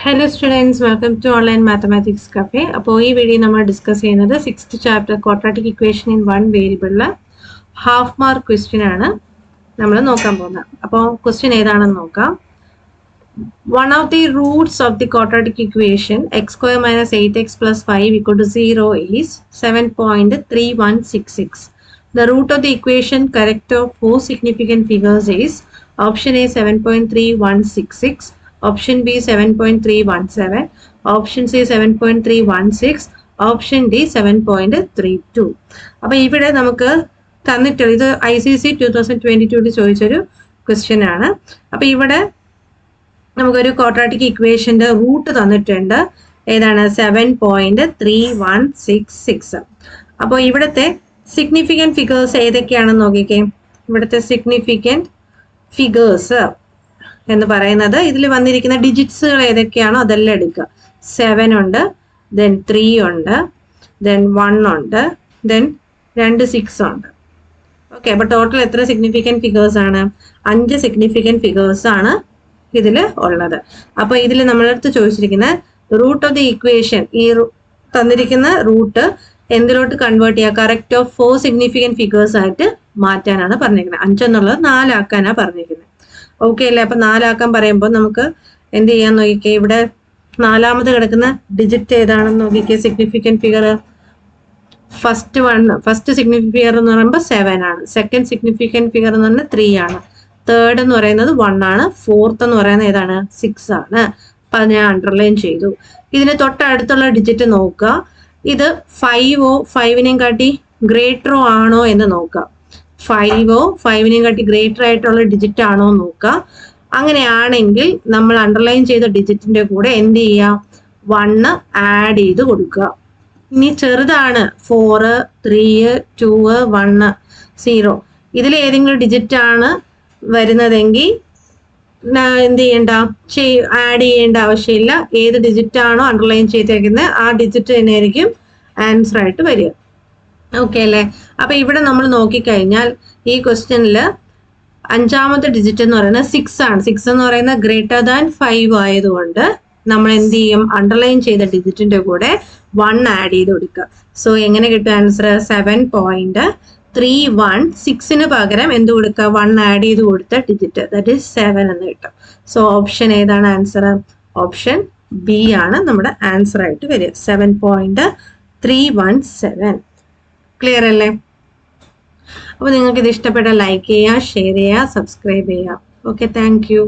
Hello students, welcome to Online Mathematics Cafe. അപ്പോൾ ഈ video നമ്മൾ ഡിസ്കസ് ചെയ്യുന്നത് 6th chapter quadratic equation in one വേരിയബിളിൽ ഹാഫ് മാർക്ക് ക്വസ്റ്റ്യൻ ആണ് നമ്മൾ നോക്കാൻ പോകുന്നത്. അപ്പോൾ ക്വസ്റ്റ്യൻ ഏതാണെന്ന് നോക്കാം. One of the roots of the quadratic equation x square minus 8x plus 5 equal to 0 is 7.3166. The root of the equation correct of four significant figures is option A 7.3166, option B 7.317, option C 7.316, option D 7.32. അപ്പോൾ ഇവിടെ നമുക്ക് തന്നിട്ടുള്ള ഇത് ICC 2022 ചോദിച്ചൊരു question ആണ്. അപ്പോൾ ഇവിടെ നമുക്കൊരു ക്വാഡ്രാറ്റിക് ഇക്വേഷന്റെ റൂട്ട് തന്നിട്ടുണ്ട്. ഏതാണ്? 7.3166. അപ്പോൾ ഇവിടുത്തെ സിഗ്നിഫിക്കൻറ്റ് ഫിഗേഴ്സ് ഏതൊക്കെയാണെന്ന് നോക്കിക്കേ. ഇവിടുത്തെ സിഗ്നിഫിക്കൻറ്റ് ഫിഗേഴ്സ് എന്ന് പറയുന്നത് ഇതിൽ വന്നിരിക്കുന്ന ഡിജിറ്റ്സുകൾ ഏതൊക്കെയാണോ അതെല്ലാം എടുക്കുക. 7 ഉണ്ട്, ദെൻ 3 ഉണ്ട്, ദെൻ 1 ഉണ്ട്, ദെൻ 2 6 ഉണ്ട്. ഓക്കെ, അപ്പോൾ ടോട്ടൽ എത്ര സിഗ്നിഫിക്കൻറ്റ് ഫിഗേഴ്സ് ആണ്? 5 സിഗ്നിഫിക്കൻറ്റ് ഫിഗേഴ്സ് ആണ് ഇതിൽ ഉള്ളത്. അപ്പോൾ ഇതിൽ നമ്മളടുത്ത് ചോദിച്ചിരിക്കുന്ന റൂട്ട് ഓഫ് ദി ഇക്വേഷൻ, ഈ തന്നിരിക്കുന്ന റൂട്ട് എന്തിലോട്ട് കൺവേർട്ട് ചെയ്യുക? കറക്റ്റ് ഓഫ് 4 സിഗ്നിഫിക്കൻറ്റ് ഫിഗേഴ്സ് ആയിട്ട് മാറ്റാനാണ് പറഞ്ഞിരിക്കുന്നത്. 5 എന്നുള്ളത് 4 ആക്കാനാണ് പറഞ്ഞിരിക്കുന്നത്. ഓക്കെ അല്ലേ? അപ്പൊ 4 ആക്കാൻ പറയുമ്പോൾ നമുക്ക് എന്ത് ചെയ്യാൻ നോക്കിക്കേ. ഇവിടെ നാലാമത് കിടക്കുന്ന ഡിജിറ്റ് ഏതാണെന്ന് നോക്കിക്കേ. Significant figure first significant figure എന്ന് പറയുമ്പോൾ 7 ആണ്. സെക്കൻഡ് സിഗ്നിഫിക്കൻറ്റ് ഫിഗർ എന്ന് പറഞ്ഞാൽ 3 ആണ്. തേർഡ് എന്ന് പറയുന്നത് 1 ആണ്. ഫോർത്ത് എന്ന് പറയുന്നത് ഏതാണ്? 6 ആണ്. അപ്പൊ അത് ഞാൻ അണ്ടർലൈൻ ചെയ്തു. ഇതിന് തൊട്ടടുത്തുള്ള ഡിജിറ്റ് നോക്കുക. ഇത് 5ഓ 5നേയും കാട്ടി ഗ്രേറ്ററോ ആണോ എന്ന് നോക്കുക. 5ഓ 5നേയും കാട്ടി ഗ്രേറ്റർ ആയിട്ടുള്ള ഡിജിറ്റ് ആണോ നോക്കുക. അങ്ങനെയാണെങ്കിൽ നമ്മൾ അണ്ടർലൈൻ ചെയ്ത ഡിജിറ്റിന്റെ കൂടെ എന്ത് ചെയ്യുക? 1 ആഡ് ചെയ്ത് കൊടുക്കുക. ഇനി ചെറുതാണ് 4, 3, 2, 1, 0. ഇതിൽ ഏതെങ്കിലും ഡിജിറ്റ് ആണ് വരുന്നതെങ്കിൽ എന്ത് ചെയ്യണ്ട? ആഡ് ചെയ്യേണ്ട ആവശ്യമില്ല. ഏത് ഡിജിറ്റ് ആണോ അണ്ടർലൈൻ ചെയ്തേക്കുന്നത് ആ ഡിജിറ്റ് തന്നെയായിരിക്കും ആൻസർ ആയിട്ട് വരിക. ഓക്കെ അല്ലേ? അപ്പൊ ഇവിടെ നമ്മൾ നോക്കിക്കഴിഞ്ഞാൽ ഈ ക്വസ്റ്റ്യനിൽ 5ാമത്തെ ഡിജിറ്റ് എന്ന് പറയുന്നത് 6 ആണ്. 6 എന്ന് പറയുന്നത് ഗ്രേറ്റർ ദാൻ 5 ആയതുകൊണ്ട് നമ്മൾ എന്ത് ചെയ്യും? അണ്ടർലൈൻ ചെയ്ത ഡിജിറ്റിന്റെ കൂടെ 1 ആഡ് ചെയ്ത് കൊടുക്കുക. സോ എങ്ങനെ കിട്ടും ആൻസർ? 7.316 പകരം എന്ത് കൊടുക്കുക? 1 ആഡ് ചെയ്ത് കൊടുത്ത ഡിജിറ്റ്, ദാറ്റ് ഈസ് 7 എന്ന് കിട്ടും. സോ ഓപ്ഷൻ ഏതാണ് ആൻസർ? ഓപ്ഷൻ ബി ആണ് നമ്മുടെ ആൻസർ ആയിട്ട് വരിക. 7.317. ക്ലിയർ അല്ലേ? അപ്പോൾ നിങ്ങൾക്ക് ഇത് ഇഷ്ടപ്പെട്ട ലൈക്ക് ചെയ്യുക, ഷെയർ ചെയ്യുക, സബ്സ്ക്രൈബ് ചെയ്യുക. Okay, thank you.